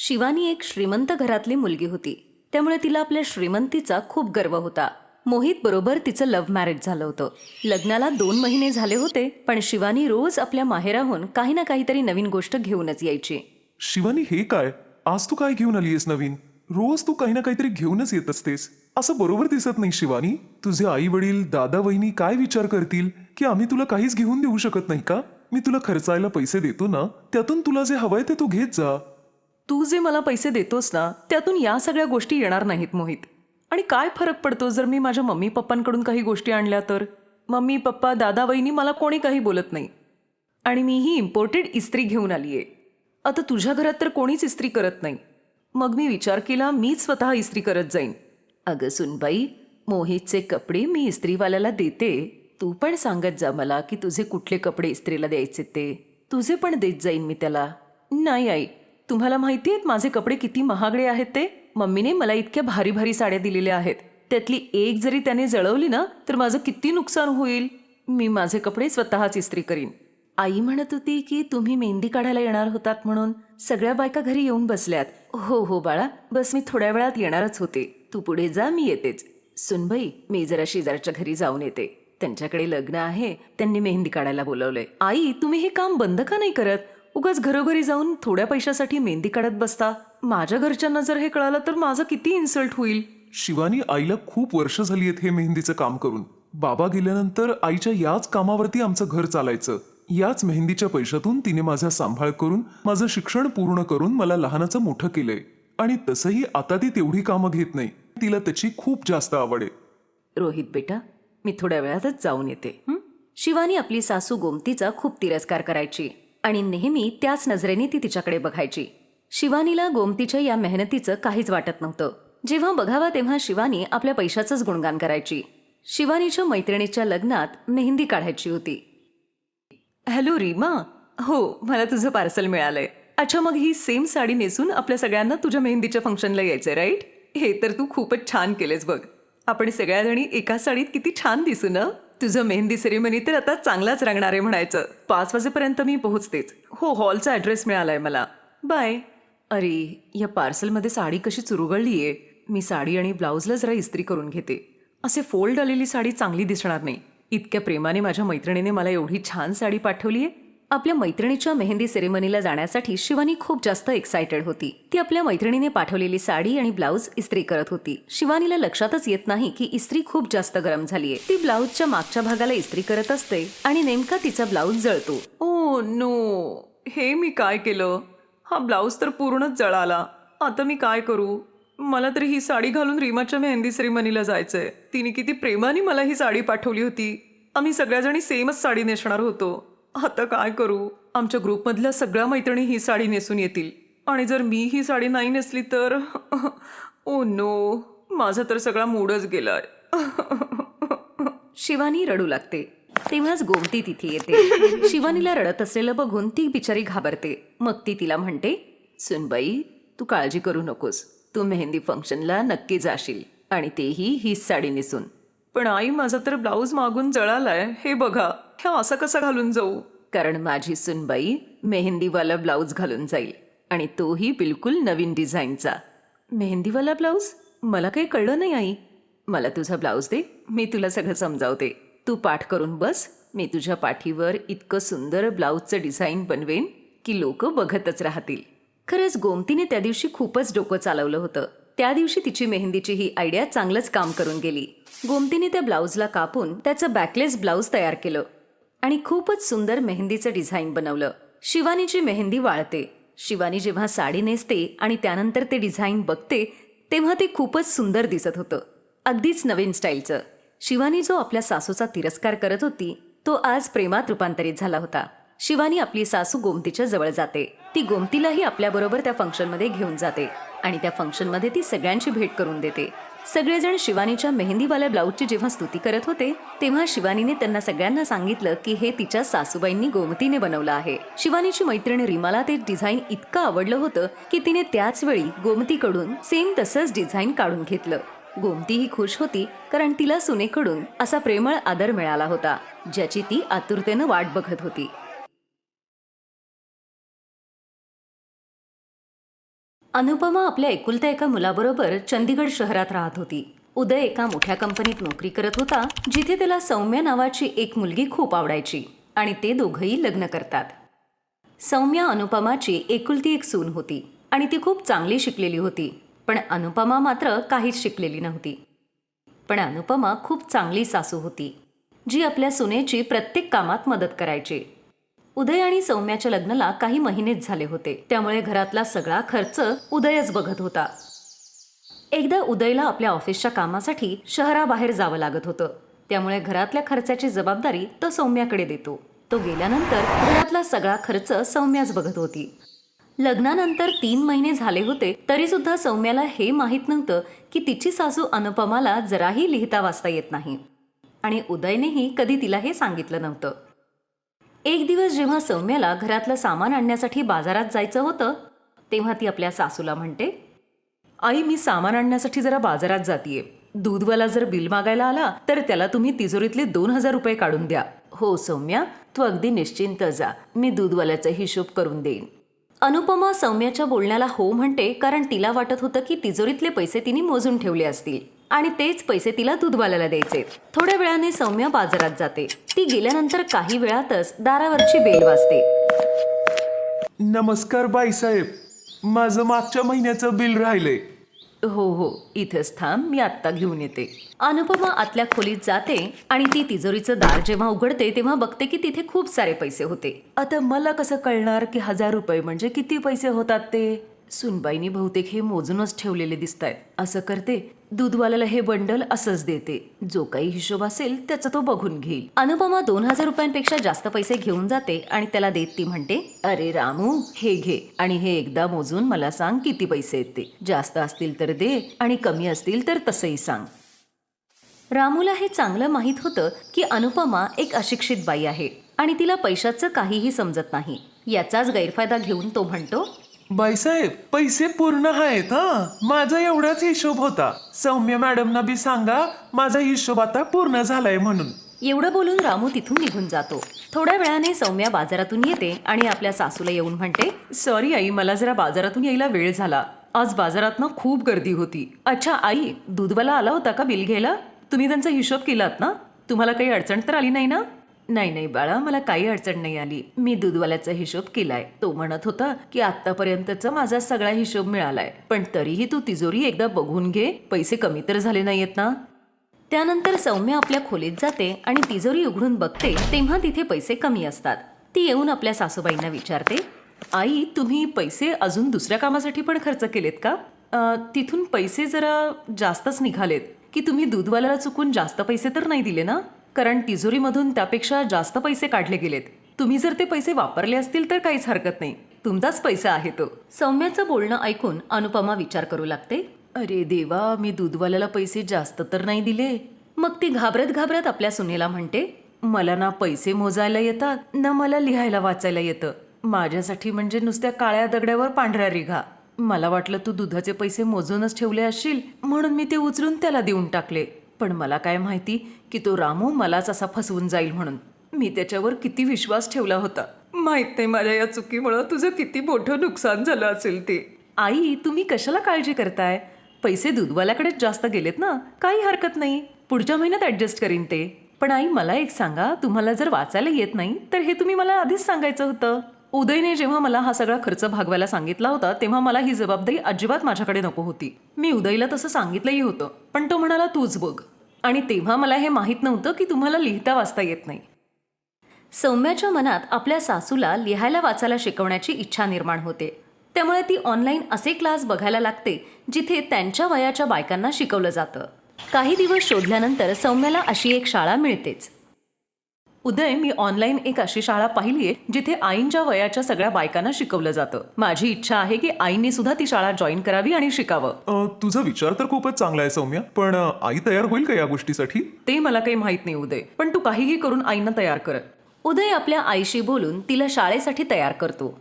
शिवानी एक श्रीमंत घरातली मुलगी होती, त्यामुळे तिला आपल्या श्रीमंतीचा खूप गर्व होता. मोहित बरोबर तिचं लव्ह मॅरेज झालं होतं. लग्नाला 2 महिने झाले होते, पण शिवानी रोज आपल्या माहेराहून काही ना काहीतरी नवीन गोष्ट घेऊनच यायची. शिवानी, हे काय? आज तू काय घेऊन आलीयस नवीन? रोज तू काही ना काहीतरी घेऊनच येत असतेस. असं बरोबर दिसत नाही शिवानी. तुझे आई वडील, दादा वहिनी काय विचार करतील की आम्ही तुला काहीच घेऊन देऊ शकत नाही का? मी तुला खर्चायला पैसे देतो ना, त्यातून तुला जे हवंय ते तू घेत जा. तू जे मला पैसे देतोस ना, त्यातून या सगळ्या गोष्टी येणार नाहीत मोहित. आणि काय फरक पडतो जर मी माझ्या मम्मी पप्पांकडून काही गोष्टी आणल्या तर? मम्मी पप्पा, दादा वहिनी मला कोणी काही बोलत नाही. आणि मी ही इम्पोर्टेड इस्त्री घेऊन आली आहे. आता तुझ्या घरात तर कोणीच इस्त्री करत नाही. मग मी विचार केला मीच स्वतः इस्त्री करत जाईन. अगं सुनबाई, मोहितचे कपडे मी इस्त्रीवाल्याला देते. तू पण सांगत जा मला की तुझे कुठले कपडे इस्त्रीला द्यायचे ते. तुझे पण देत जाईन मी त्याला. नाही आई, तुम्हाला माहिती आहेत माझे कपडे किती महागडे आहेत ते? मम्मीने मला इतक्या भारी भारी साड्या दिलेल्या आहेत. त्यातली एक जरी त्याने जळवली ना तर माझं किती नुकसान होईल. मी माझे कपडे स्वतःच इस्त्री करीन. आई म्हणत होती की तुम्ही मेहंदी काढायला येणार होतात म्हणून सगळ्या बायका घरी येऊन बसल्यात. हो हो बाळा, बस मी थोड्या वेळात येणारच होते. तू पुढे जा, मी येतेच. सुनबाई, मी जरा शेजारच्या घरी जाऊन येते. त्यांच्याकडे लग्न आहे, त्यांनी मेहंदी काढायला बोलवलंय. आई, तुम्ही हे काम बंद का नाही करत? उगाच घरोघरी जाऊन थोड्या पैशासाठी मेहंदी काढत बसता. माझ्या घरच्यांना जर हे कळालं तर माझं किती इन्सल्ट होईल. शिवानी, आईला खूप वर्ष झाली आहेत हे मेहंदीचं काम करून. बाबा गेल्यानंतर आईच्या याच कामावरती आमचं घर चालायचं. याच मेहंदीच्या पैशातून तिने माझा सांभाळ करून माझं शिक्षण पूर्ण करून मला लहानाचं मोठं केलंय. आणि तसंही आता ती तेवढी कामं घेत नाही. तिला त्याची खूप जास्त आवड आहे. रोहित बेटा, मी थोड्या वेळातच जाऊन येते. शिवानी आपली सासू गोमतीचा खूप तिरस्कार करायची आणि नेहमी त्याच नजरेने ती तिच्याकडे बघायची. शिवानीला गोमतीच्या या मेहनतीचं काहीच वाटत नव्हतं. जेव्हा बघावा तेव्हा शिवानी आपल्या पैशाचंच गुणगान करायची. शिवानीच्या मैत्रिणीच्या लग्नात मेहंदी काढायची होती. हॅलो रीमा, हो, मला तुझं पार्सल मिळालंय. अच्छा, मग ही सेम साडी नेसून आपल्या सगळ्यांना तुझ्या मेहंदीच्या फंक्शनला यायचंय, राईट? हे तर तू खूपच छान केलेस बघ. आपण सगळ्याजणी एका साडीत किती छान दिसू ना. तुझं मेहंदी सेरेमनी तर आता चांगलाच रंगणार आहे म्हणायचं. 5 वाजेपर्यंत मी पोहोचतेच. हो, हॉलचा ॲड्रेस मिळालाय मला. बाय. अरे, या पार्सलमध्ये साडी कशी चुरगळली आहे. मी साडी आणि ब्लाऊजला जरा इस्त्री करून घेते. असे फोल्ड आलेली साडी चांगली दिसणार नाही. इतक्या प्रेमाने माझ्या मैत्रिणीने मला एवढी छान साडी पाठवली आहे. आपल्या मैत्रिणीच्या मेहंदी सेरेमनीला जाण्यासाठी शिवानी खूप जास्त एक्सायटेड होती. ती आपल्या मैत्रिणीने पाठवलेली साडी आणि ब्लाऊज इस्त्री करत होती. शिवानीला लक्षातच येत नाही की इस्त्री खूप जास्त गरम झालीये. ती ब्लाऊजच्या मागच्या भागाला इस्त्री करत असते आणि नेमका तिचा ब्लाऊज जळतो. ओ नो, हे मी काय केलं? हा ब्लाऊज तर पूर्णच जळाला. आता मी काय करू? मला तरी ही साडी घालून रीमाच्या मेहंदी सेरेमनीला जायचंय. तिने किती प्रेमाने मला ही साडी पाठवली होती. आम्ही सगळ्याजणी सेमच साडी नेसणार होतो. आता काय करू? आमच्या ग्रुपमधल्या सगळ्या मैत्रिणी ही साडी नेसून येतील आणि जर मी ही साडी नाही नेसली तर ओ नो, माझा तर सगळा मूडच गेलाय. शिवानी रडू लागते. तेव्हाच गोमती तिथे येते. शिवानीला रडत असलेलं बघून ती बिचारी घाबरते. मग ती तिला म्हणते, सुनबाई, तू काळजी करू नकोस. तू मेहंदी फंक्शनला नक्की जाशील आणि तेही हीच साडी नेसून. पण आई, माझा तर ब्लाऊज मागून जळालाय. हे बघा, हे असं कसं घालून जाऊ? कारण माझी सुनबाई मेहंदीवाला ब्लाऊज घालून जाईल आणि तोही बिलकुल नवीन डिझाईनचा. मेहंदीवाला ब्लाऊज? मला काही कळलं नाही आई. मला तुझा ब्लाऊज दे, मी तुला सगळं समजावते. तू पाठ करून बस. मी तुझ्या पाठीवर इतकं सुंदर ब्लाऊजचं डिझाईन बनवेन की लोक बघतच राहतील. खरंच गोमतीने त्या दिवशी खूपच डोकं चालवलं होतं. त्या दिवशी तिची मेहंदीची ही आयडिया चांगलंच काम करून गेली. गोमतीने त्या ब्लाऊजला कापून त्याचं बॅकलेस ब्लाऊज तयार केलं आणि खूपच सुंदर मेहंदीचं डिझाईन बनवलं. शिवानीची मेहंदी वाळते. शिवानी जेव्हा साडी नेसते आणि त्यानंतर ते डिझाईन बघते तेव्हा ते खूपच सुंदर दिसत होतं. अगदीच नवीन स्टाईलचं. शिवानी जो आपल्या सासूचा तिरस्कार करत होती तो आज प्रेमात रूपांतरित झाला होता. शिवानी आपली सासू गोमतीच्या जवळ जाते. ती गोमतीलाही आपल्याबरोबर त्या फंक्शनमध्ये घेऊन जाते आणि त्या फंक्शनमध्ये ती सगळ्यांची भेट करून देते. सगळेजण शिवानीच्या मेहंदीवाल्या ब्लाऊजची जेव्हा स्तुती करत होते तेव्हा शिवानीने त्यांना सगळ्यांना सांगितलं की हे तिच्या सासूबाईंनी गोमतीने बनवलं आहे. शिवानीची मैत्रीण रीमाला ते डिझाईन इतकं आवडलं होतं की तिने त्याच वेळी गोमतीकडून सेम तसंच डिझाईन काढून घेतलं. गोमतीही खुश होती कारण तिला सुनेकडून असा प्रेमळ आदर मिळाला होता ज्याची ती आतुरतेनं वाट बघत होती. अनुपमा आपल्या एकुलत्या एका मुलाबरोबर चंदीगड शहरात राहत होती. उदय एका मोठ्या कंपनीत नोकरी करत होता, जिथे त्याला सौम्या नावाची एक मुलगी खूप आवडायची आणि ते दोघंही लग्न करतात. सौम्या अनुपमाची एकुलती एक सून होती आणि ती खूप चांगली शिकलेली होती. पण अनुपमा मात्र काहीच शिकलेली नव्हती. पण अनुपमा खूप चांगली सासू होती, जी आपल्या सुनेची प्रत्येक कामात मदत करायची. उदय आणि सौम्याच्या लग्नाला काही महिनेच झाले होते, त्यामुळे घरातला सगळा खर्च उदयच बघत होता. एकदा उदयला आपल्या ऑफिसच्या कामासाठी शहराबाहेर जावं लागत होतं, त्यामुळे घरातल्या खर्चाची जबाबदारी तो सौम्याकडे देतो. तो गेल्यानंतर घरातला सगळा खर्च सौम्याच बघत होती. लग्नानंतर 3 महिने झाले होते, तरी सुद्धा सौम्याला हे माहीत नव्हतं की तिची सासू अनुपमाला जराही लिहिता वाचता येत नाही आणि उदयनेही कधी तिला हे सांगितलं नव्हतं. एक दिवस जेव्हा सौम्याला घरातलं सामान आणण्यासाठी बाजारात जायचं होतं, तेव्हा ती आपल्या सासूला म्हणते, आई, मी सामान आणण्यासाठी जरा बाजारात जातीये. दूधवाला जर बिल मागायला आला तर त्याला तुम्ही तिजोरीतले 2,000 रुपये काढून द्या. हो सौम्या, तू अगदी निश्चिंत जा, मी दूधवाल्याचा हिशोब करून देईन. अनुपमा सौम्याच्या बोलण्याला हो म्हणते, कारण तिला वाटत होतं की तिजोरीतले पैसे तिने मोजून ठेवले असतील आणि तेच पैसे तिला दूधवाल्याला द्यायचे. थोड्या वेळाने सौम्या बाजारात जाते. ती गेल्यानंतर काही वेळातच दारावरची बेल वाजते. नमस्कार बाईसाहेब, माझं मागच्या महिन्याचं बिल राहिलंय. हो हो, इथेच थांब, मी आत्ता घेऊन येते. अनुपमा आतल्या खोलीत जाते आणि ती तिजोरीचं दार जेव्हा उघडते तेव्हा बघते की तिथे खूप सारे पैसे होते. आता मला कसं कळणार की 1,000 रुपये म्हणजे किती पैसे होतात ते? सुनबाईनी बहुतेक हे मोजूनच ठेवलेले दिसतायत. असं करते, दूधवाल्याला हे बंडल असंच देते. जो काही हिशोब असेल त्याचा तो बघून घेईल. अनुपमा 2,000 रुपयांपेक्षा जास्त पैसे घेऊन जाते आणि त्याला देत ती म्हणते, अरे रामू, हे घे आणि हे एकदा मोजून मला सांग किती पैसे आहेत ते. जास्त असतील तर दे आणि कमी असतील तर तसंही सांग. रामूला हे चांगलं माहीत होतं की अनुपमा एक अशिक्षित बाई आहे आणि तिला पैशाचं काहीही समजत नाही. याचाच गैरफायदा घेऊन तो म्हणतो, बाईसाहेब, पैसे पूर्ण आहेत. माझा एवढाच हिशोब होता. सौम्य मॅडमना बी सांगा माझा हिशोब आता पूर्ण झालाय म्हणून. एवढं बोलून रामू तिथून निघून जातो. थोड्या वेळाने सौम्या बाजारातून येते आणि आपल्या सासूला येऊन म्हणते, सॉरी आई, मला जरा बाजारातून यायला वेळ झाला. आज बाजारात ना खूप गर्दी होती. अच्छा आई, दूधवाला आला होता का बिल घ्यायला? तुम्ही त्यांचा हिशोब केलात ना? तुम्हाला काही अडचण तर आली नाही ना? नाही नाही बाळा, मला काही अडचण नाही आली. मी दूधवाल्याचा हिशोब केलाय. तो म्हणत होता की आतापर्यंतचा माझा सगळा हिशोब मिळालाय, पण तरीही तू तिजोरी एकदा बघून घे, पैसे कमी तर झाले नाहीयेत ना? त्यानंतर सौम्या आपल्या खोलीत जाते आणि तिजोरी उघडून बघते तेव्हा तिथे पैसे कमी असतात. ती येऊन आपल्या सासूबाईंना विचारते, आई, तुम्ही पैसे अजून दुसऱ्या कामासाठी पण खर्च केलेत का? तिथून पैसे जरा जास्तच निघालेत. की तुम्ही दूधवाल्याला चुकून जास्त पैसे तर नाही दिले ना? कारण तिजोरीमधून त्यापेक्षा जास्त पैसे काढले गेलेत. तुम्ही जर ते पैसे वापरले असतील तर काहीच हरकत नाही, तुमचाच पैसा आहे तो. सौम्याचं बोलणं ऐकून अनुपमा विचार करू लागते, अरे देवा, मी दूधवाल्याला पैसे जास्त तर नाही दिले. मग ती घाबरत घाबरत आपल्या सुनेला म्हणते, मला ना पैसे मोजायला येतात ना मला लिहायला वाचायला येतं. माझ्यासाठी म्हणजे नुसत्या काळ्या दगड्यावर पांढऱ्या रेघा. मला वाटलं तू दुधाचे पैसे मोजूनच ठेवले असशील म्हणून मी ते उचलून त्याला देऊन टाकले. पण मला काय माहिती की तो रामू मलाच असा फसवून जाईल म्हणून. मी त्याच्यावर किती विश्वास ठेवला होता. माहित नाही माझ्या या चुकीमुळे तुझं किती मोठं नुकसान झालं असेल ते. आई, तुम्ही कशाला काळजी करताय? पैसे दूधवाल्याकडेच जास्त गेलेत ना, काही हरकत नाही, पुढच्या महिन्यात ऍडजस्ट करीन ते. पण आई, मला एक सांगा, तुम्हाला जर वाचायला येत नाही तर हे तुम्ही मला आधीच सांगायचं होतं. उदयने जेव्हा मला हा सगळा खर्च भागवायला सांगितला होता तेव्हा मला ही जबाबदारी अजिबात माझ्याकडे नको होती. मी उदयला तसं सांगितलंही होतं, पण तो म्हणाला तूच बघ. आणि तेव्हा मला हे माहीत नव्हतं की तुम्हाला लिहिता वाचता येत नाही. सौम्याच्या मनात आपल्या सासूला लिहायला वाचायला शिकवण्याची इच्छा निर्माण होते. त्यामुळे ती ऑनलाईन असे क्लास बघायला लागते जिथे त्यांच्या वयाच्या बायकांना शिकवलं जातं. काही दिवस शोधल्यानंतर सौम्याला अशी एक शाळा मिळतेच. उदय, मी ऑनलाईन एक अशी शाळा पाहिलीये जिथे आईंच्या वयाच्या सगळ्या बायकांना शिकवलं जातं. माझी इच्छा आहे की आईंनी सुद्धा ती शाळा जॉईन करावी आणि शिकावं. तुझा विचार तर खूपच चांगला आहे सौम्या, पण आई तयार होईल का या गोष्टीसाठी? ते मला काही माहित नाही उदय, पण तू काहीही करून आईंना तयार कर. उदय आपल्या आईशी बोलून तिला शाळेसाठी तयार करतो.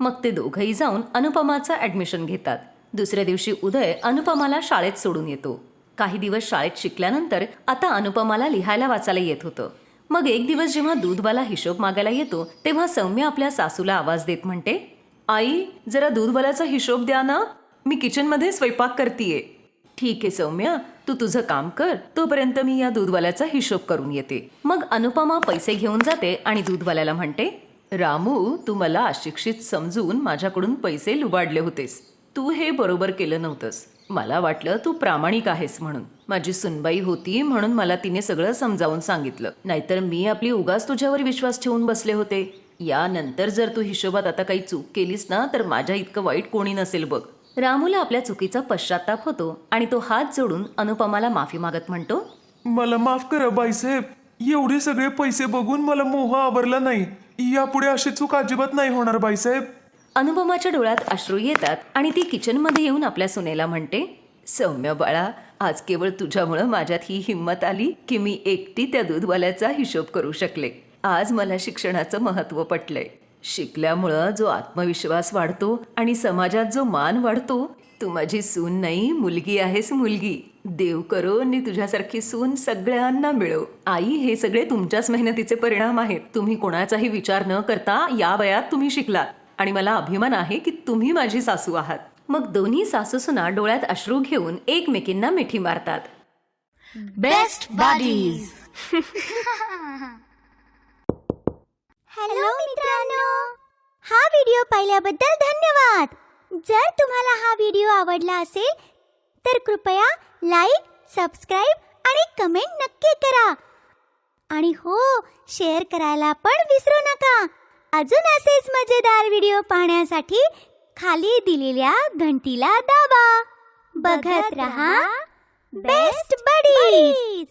मग ते दोघंही जाऊन अनुपमाचं ऍडमिशन घेतात. दुसऱ्या दिवशी उदय अनुपमाला शाळेत सोडून येतो. काही दिवस शाळेत शिकल्यानंतर आता अनुपमाला लिहायला वाचायला येत होतं. मग एक दिवस जेव्हा दूधवाला हिशोब मागायला येतो तेव्हा सौम्या आपल्या सासूला आवाज देत म्हणते, आई जरा दूधवाल्याचा हिशोब द्या ना, मी किचनमध्ये स्वयंपाक करतीये. ठीक आहे सौम्या, तू तुझं काम कर, तोपर्यंत मी या दूधवाल्याचा हिशोब करून येते. मग अनुपमा पैसे घेऊन जाते आणि दूधवाल्याला म्हणते, रामू, तू मला अशिक्षित समजून माझ्याकडून पैसे लुबाडले होतेस. तू हे बरोबर केलं नव्हतंस. मला वाटलं तू प्रामाणिक आहेस म्हणून. माझी सुनबाई होती म्हणून मला तिने सगळं समजावून सांगितलं, नाहीतर मी आपली उगाच तुझ्यावर विश्वास ठेवून बसले होते. यानंतर जर तू हिशोबात आता काही चूक केलीस ना, तर माझ्या इतकं वाईट कोणी नसेल बघ. रामूला आपल्या चुकीचा पश्चाताप होतो आणि तो हात जोडून अनुपमाला माफी मागत म्हणतो, मला माफ करा बाईसाहेब. एवढे सगळे पैसे बघून मला मोह आवरला नाही. यापुढे अशी चूक अजिबात नाही होणार बाईसाहेब. अनुपमाच्या डोळ्यात अश्रू येतात आणि ती किचनमध्ये येऊन आपल्या सुनेला म्हणते, सौम्य बाळा, आज केवळ तुझ्यामुळं माझ्यात ही हिंमत आली की मी एकटी त्या दूधवाल्याचा हिशोब करू शकले. आज मला शिक्षणाचं महत्त्व पटलंय. शिकल्यामुळं जो आत्मविश्वास वाढतो आणि समाजात जो मान वाढतो. तू माझी सून नाही, मुलगी आहेस, मुलगी. देव करो आणि तुझ्यासारखी सून सगळ्यांना मिळो. आई, हे सगळे तुमच्याच मेहनतीचे परिणाम आहेत. तुम्ही कोणाचाही विचार न करता या वयात तुम्ही शिकलात आणि मला अभिमान आहे की तुम्ही माझी सासू आहात. मग दोन्ही सासूसुना डोळ्यात अश्रू घेऊन एकमेकींना मिठी मारतात. Best buddies. हॅलो मित्रांनो, हा व्हिडिओ पाहिल्याबद्दल धन्यवाद. जर तुम्हाला हा व्हिडिओ आवडला असेल तर कृपया लाईक, सबस्क्राईब आणि कमेंट नक्की करा. आणि हो, शेअर करायला पण विसरू नका. अजून असेच मजेदार व्हिडिओ पाहण्यासाठी खाली दिलेल्या घंटीला दाबा. बघत रहा बेस्ट बडीज.